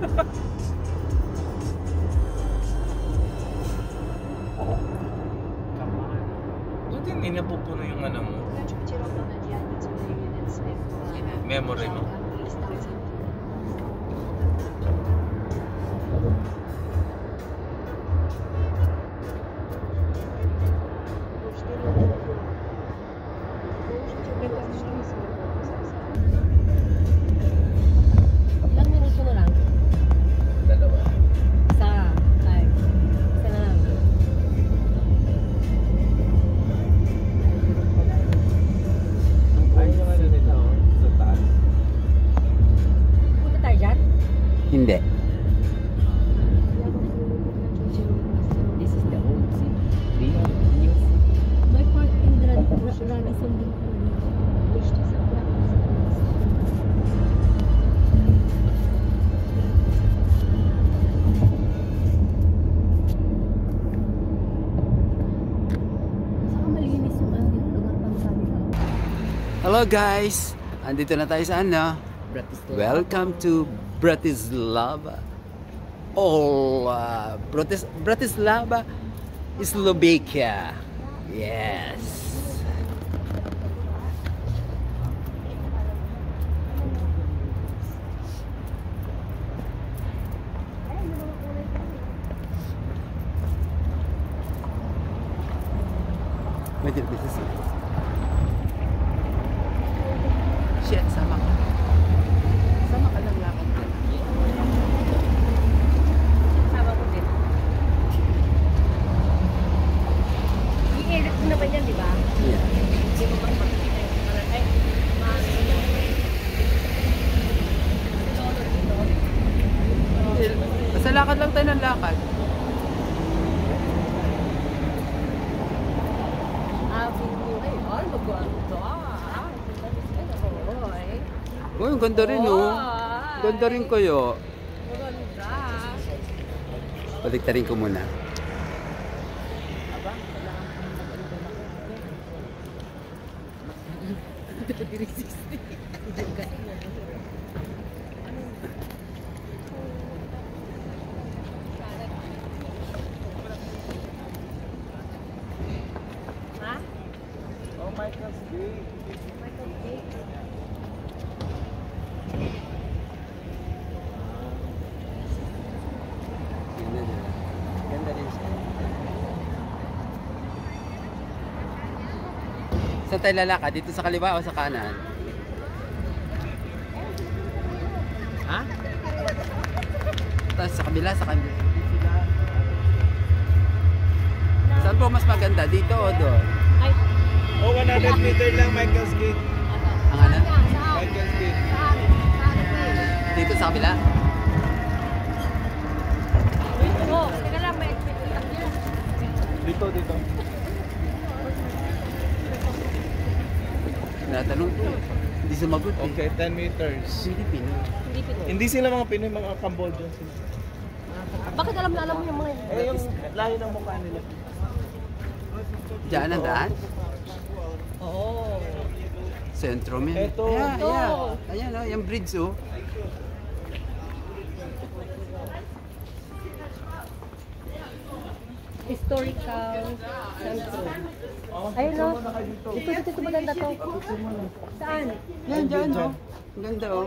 Buti hindi napupuno yung ano mo. Memory mo. Hindi. This is the old city. New city. My part in Radisson din po. Saka malinis yung lugar pang sabi ko. Hello guys! Andito na tayo sa ano? Welcome to Bratislava. Bratislava, Slovakia. Yes. Wait, this is it. Shit, sama ka. Sama ka lang lakad ka. Sama ko din. I-edit mo naman yan, di ba? Yeah. Hindi mo ba makikita yung mga ay, Basta lakad lang tayo ng lakad. Uy, ang ganda rin oh. Ganda rin kayo. Maganda. Paligtarin ko muna. Aba, ha? Oh, Michael's Gate. Michael Gate. Ganda rin siya. Saan tayo lalakad? Dito sa kaliwa o sa kanan? Ha? Tapos sa kabila, sa kabila. Saan po mas maganda? Dito o doon? Ay, Oh, 100 meter lang Michael's Gate. Ang ano? Michael's Gate. Dito sa kabila? oh, teka lang, may expectation niya. Dito. Natanong ko. Hindi sumagot eh. Okay, 10 meters. Hindi Pinoy. Hindi Pinoy. Hindi sila mga Pinoy, mga Cambodian sila. Bakit alam na alam mo yung mga yun? Eh, yung lahi ng mukha nila. Diyan ang daan? Oo. Sentro mo. Eto. Ayan. Ayan o, yung bridge o. Historical Centro. Ayun no? Ito maganda to. Saan? Yan, dyan o. Ang ganda o.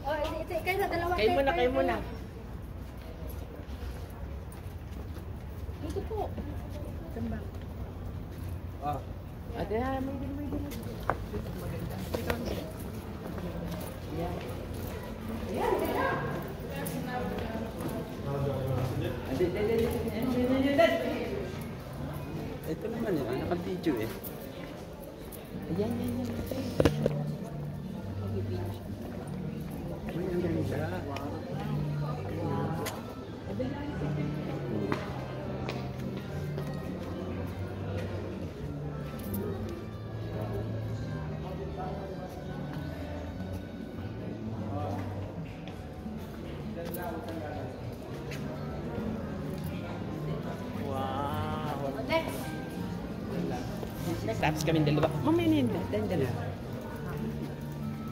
Oh, kayo na, dalawa Kayo muna. Dito po. Saan ba? Ah. Ate, may din. Ito naman yun, naka-video eh. Ayan. Ay, ang ganda. Tapos kami dalawa. Mamaya na yun.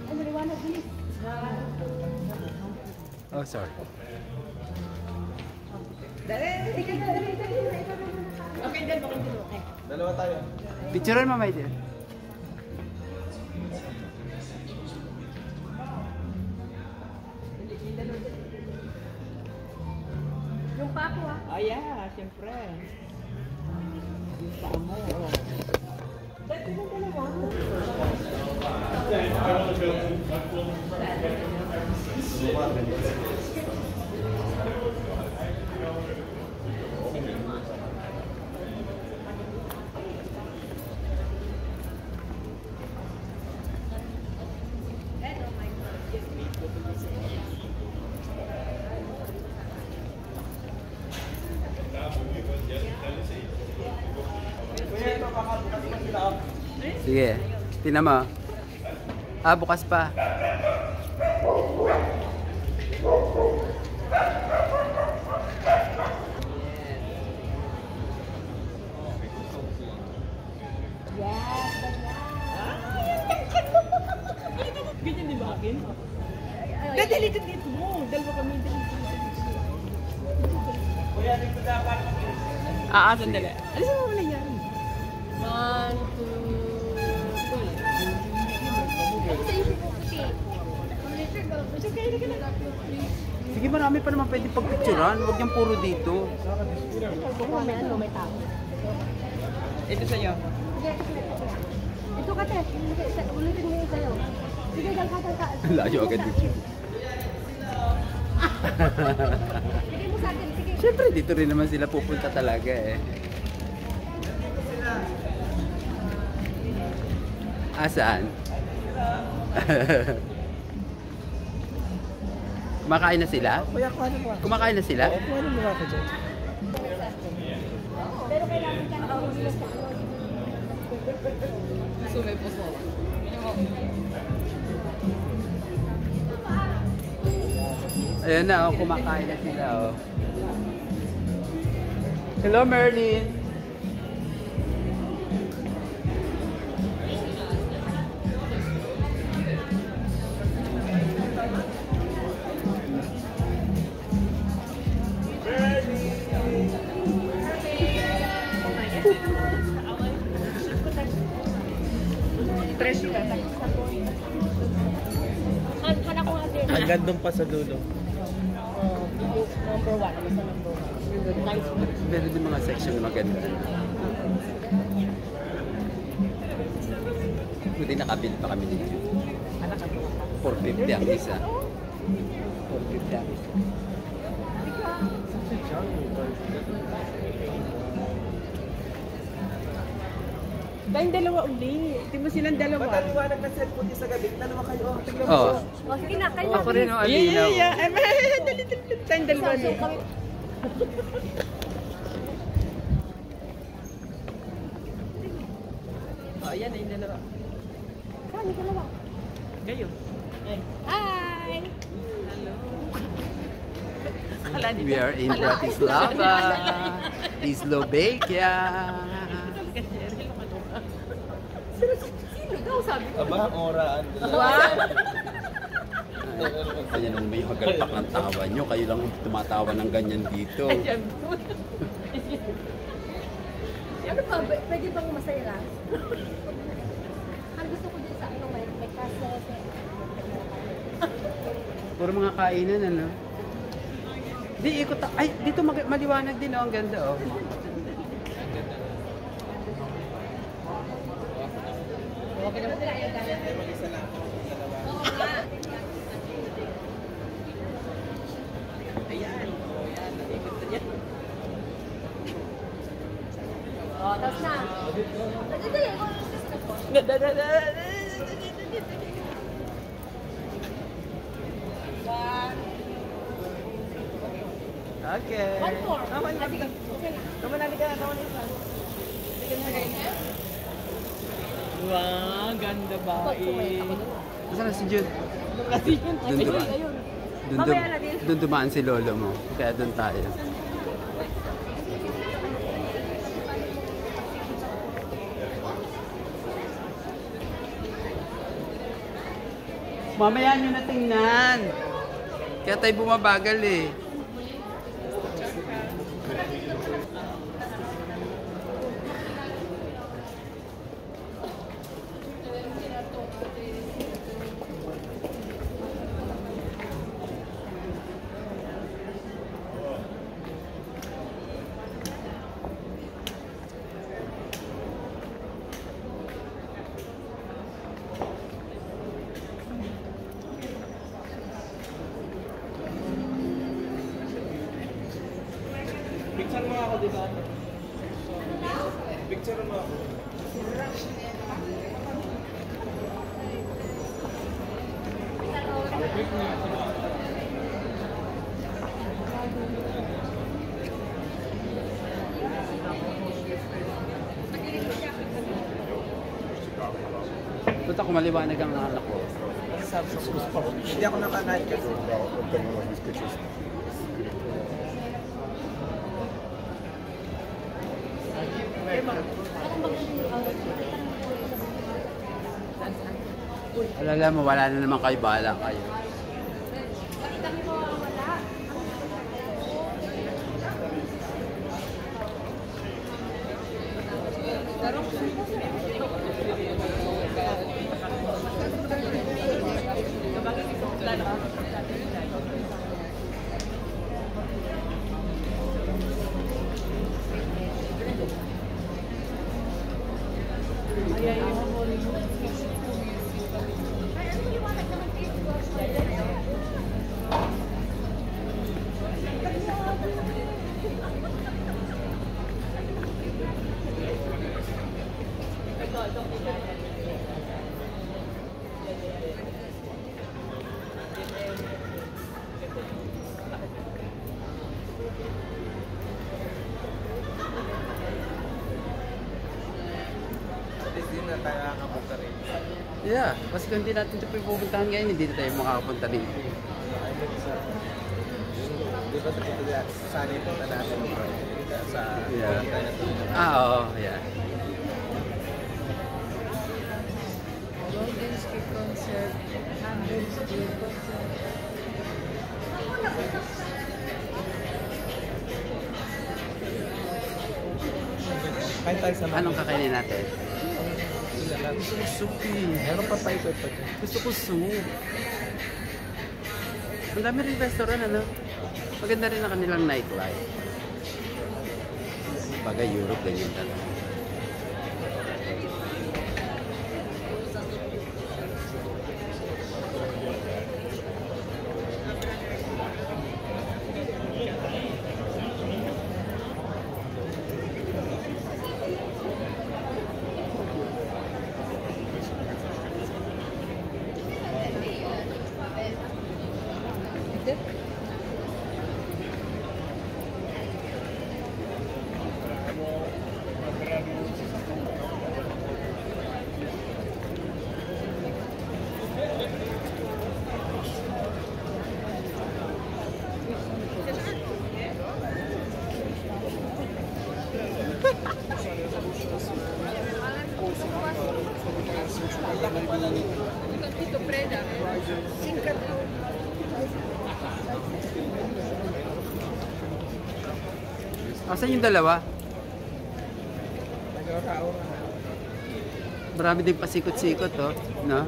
Ay, maliwanag bilis. Oh, sorry. Okay, dalawa kayo dalawa. Okay. Dalawa tayo. Picturean mo, my dear. Yung pa ako Ah, yeah, siyempre. Yung paa mo. Sige, tingnan mo. Ah, bukas pa. Ganyan din ba akin? Dalilit dito mo. Dalawa kami. Kuya, dito dapat. Sandali. Alisin mo muna yan. 1, 2, 3. Sige, marami pa naman pwede pagpicturean. Huwag yung puro dito. May tao. Ito sa'yo. Ito ka, te. Ulitin mo yung sa'yo. Sige, dangka. Layo agad dito. Sige mo sa akin, sige. Siyempre, dito rin naman sila pupunta talaga eh. Saan? Kumakain na sila? Kuya, kuhanin mo. Kumakain na sila? Kuhanin mo ako dyan. Pero kailangan ka na ulit sa Sumay po mo. Ayan na, oh, kumakain na sila. Oh. Hello, Merlin! Hanap ko nga din. Ang gandong pa sa dulo. Number 1. Ano sa number 1? Nice one. Meron din mga section na maganda. Buti nakabil pa kami dito. 450 ang isa. 450 ang isa. Tayong dalawa uli. Tingnan mo silang dalawa. Mataliwanag na cellphone niya sa gabi. Dalawa kayo. Tingnan mo. Oh, O, sige na, kayo ako rin ang Yeah, alinaw. yeah, yeah. Dali. Tayong dalawa So, niya. kami. Oh, yan ay dalawa. Kami dalawa. Kayo. Hi! Akala nila. We are in Bratislava, Slovakia. Sino ikaw sabi ko? Aba, oraan. Ayan ang may magalpak ng tawa nyo. Kayo lang tumatawa ng ganyan dito. Ano pa? Pwede bang masaya lang? Ang gusto ko din sa ano, may cassette. Puro mga kainan, ano? Di, ikot. Ay, dito maliwanag din, oh. Ang ganda, oh. Okay naman sila. Oh, tapos na. Okay. One more. Naman na. Sige. Okay na. Naman na ka. Wow, ganda ba? Nasaan na si Jude? Kasi yun. Doon dumaan. Ayun. Doon Mamaya na din. doon dumaan si lolo mo. Kaya doon tayo. Mamaya nyo na tingnan. Kaya tayo bumabagal eh. Picture mo ako, di ba? Picture mo ako. Punta ko maliwanag ang anak ko. Hindi ako nakakain kasi. Alala mo, wala na naman kayo, bahala kayo. Hindi na tayo nakapunta rin. Yeah, kasi kung hindi natin ito pupuntahan ngayon, hindi na tayo makakapunta dito. Di ba sa ito dyan? Sana punta natin sa Yeah. tayo na ito. Oo, yeah. Golden Street Concert, Hamburg Street Concert. Kain tayo sa Anong kakainin natin? Gusto ko soup eh. Meron pa paikot pa dyan. Gusto ko soup. Ang dami rin restaurant, ano? Maganda rin ang kanilang nightlife. Bagay Europe, ganyan talaga. Asan yung dalawa? Nagkakao na. Marami din pasikot-sikot, oh. No?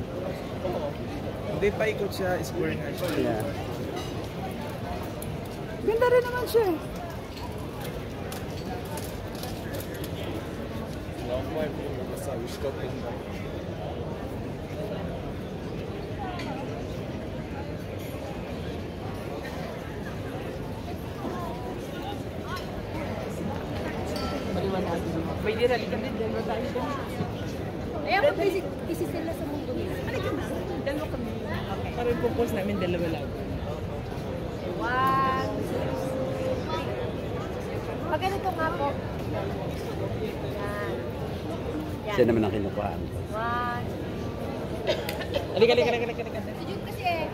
Hindi paikot siya, square nga siya. Yeah. Ganda rin naman siya. Pwede rin kami, dalawa tayo doon. Ay, ako busy sila sa mundo nila. Halika na, dalawa kami. Okay. Parang pupos namin dalawa lang. 1, 2, 3. Pag ganito nga po. Yan. Yan. Siya naman ang kinukuha. 1. Halika. Yun kasi eh.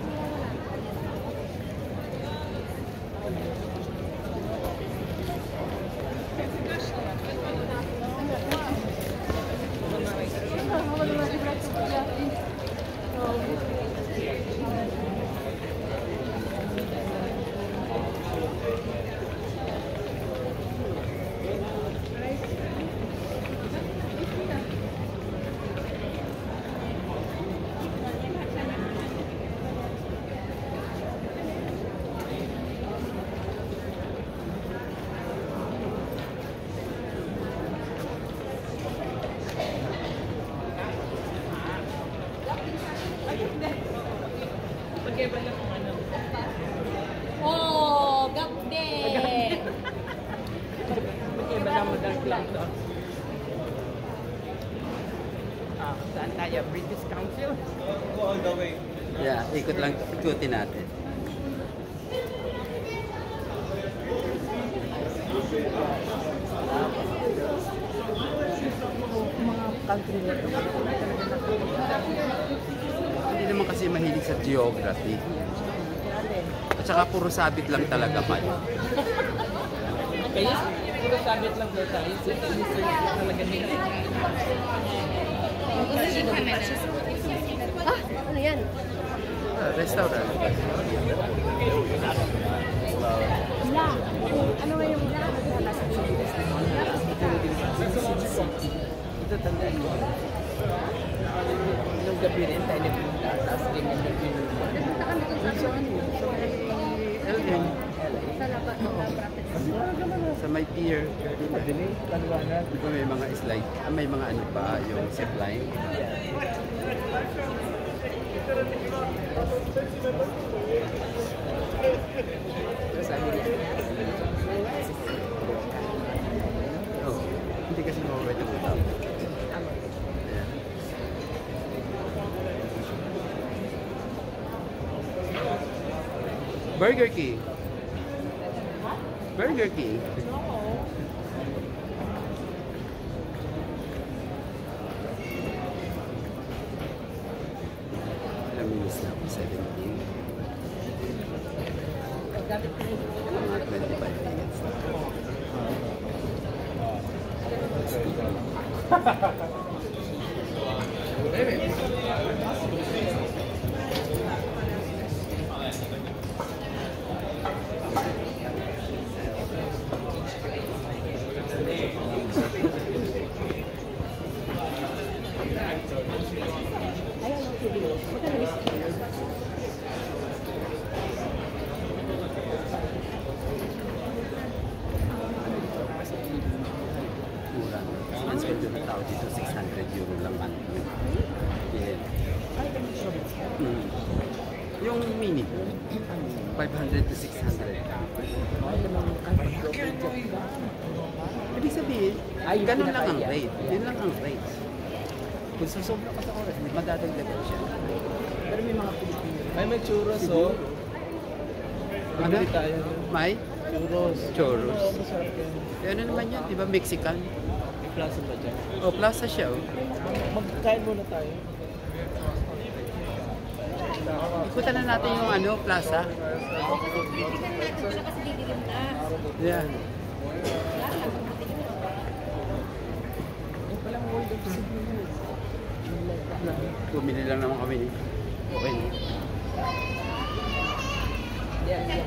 lang to. Saan tayo? British Council? Yeah, ikutin natin. Mga country na ito. Hindi naman kasi mahilig sa geography. At saka puro sabit lang talaga pa. Kaya, puro sabit lang daw tayo. Research talaga nila. Ano yan? Restaurant. La. Ano nga yung la? Ito tandaan mo. Nung gabi rin tayo nagpunta. Tapos ganyan na pinunta. Nagpunta kami kung saan. Elgin. Sa laba. Sa may pier. Madali, paliwanag. Di ba may mga slide? May mga ano pa, yung zipline. Sabi niya. Oo. Hindi kasi mawawala ng utap. Ayan. Burger King. Burger King. Ilang minutes na ako? 17. Mga 25 minutes na. Mura. Ang sweldo ng tao dito, 600 euro lang monthly. Yeah. Yung mini, 500 to 600. Ibig sabihin, ganun lang ang rate. Yun lang ang rate. Kung susobra ka sa oras, madadagdagan siya. Pero may mga Pilipino. May churros, oh. Ano? Tayo. May? Churros. Churros. Masarap yan. Eh, ano naman yan? Di ba Mexican? May plaza ba dyan? Oh, plaza siya. Oh. Magkain muna tayo. Ikutan na natin yung ano, plaza. Tingnan natin sila kasi didilim na. Yeah. Yung palang World of Cebu. Bumili lang naman kami. Okay na. Yan, yan.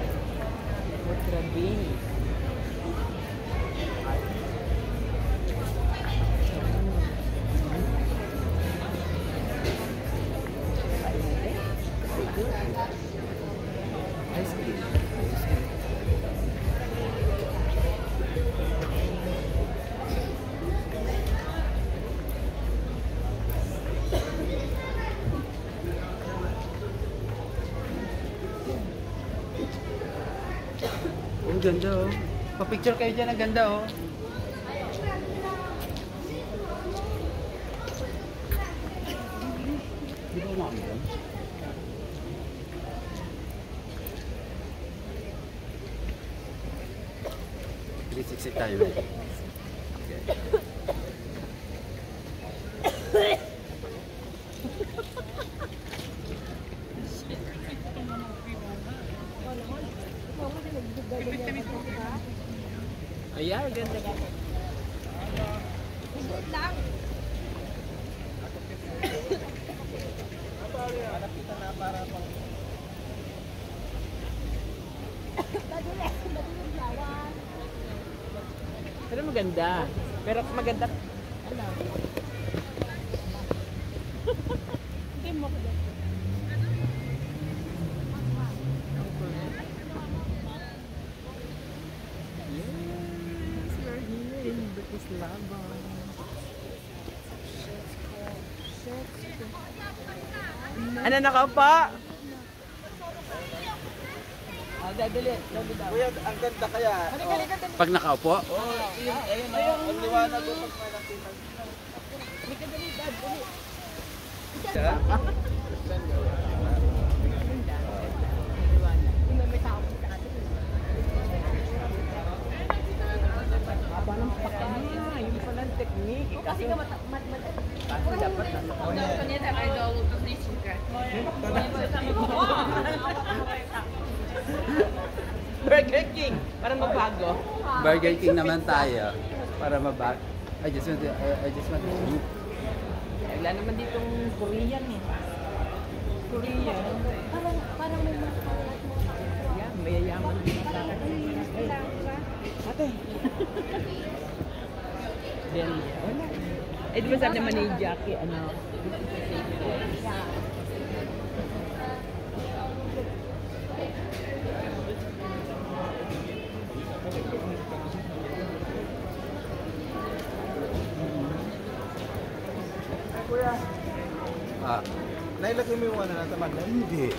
What grabe. Ice cream. Ang ganda oh. Pa-picture kayo dyan, ang ganda oh. Di ba umaamon? Siksik tayo eh. Okay. Ayan, ganda ka. Lang. Pero maganda. Pero maganda. Hindi mo ko. Yes, we're here in Bratislava. Ano nakaupo? Dadali. Kuya, ang ganda kaya. Pag nakaupo, Ayun, ayun, Maliwanag ko pag malaki. Hindi ka dali, dad. Dali. May tao sa atin. Haba ng paka niya. Yun pala ang technique. Kasi ka mat. Kasi dapat Burger King. Para magbago. Burger King naman tayo. Para mabak. I just want to eat. Wala naman ditong Korean eh. Korean. Parang may mga kalat mo. Yan, mayayaman din sa akin. Ate. Then, wala. Eh, di ba sabi naman ni Jackie, ano? Kuya, Ah, nailagay mo yung ano na tamad na? hindi.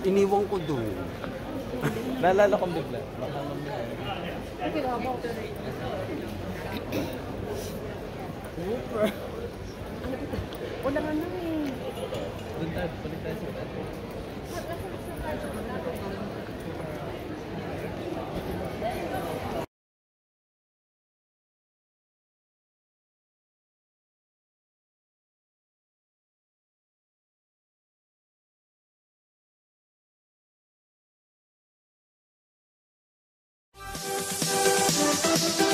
Iniwan ko doon. Naalala kong bigla. Baka Okay, ako. super. Wala nga na eh. Doon tayo, balik tayo sa atin. We'll be right back.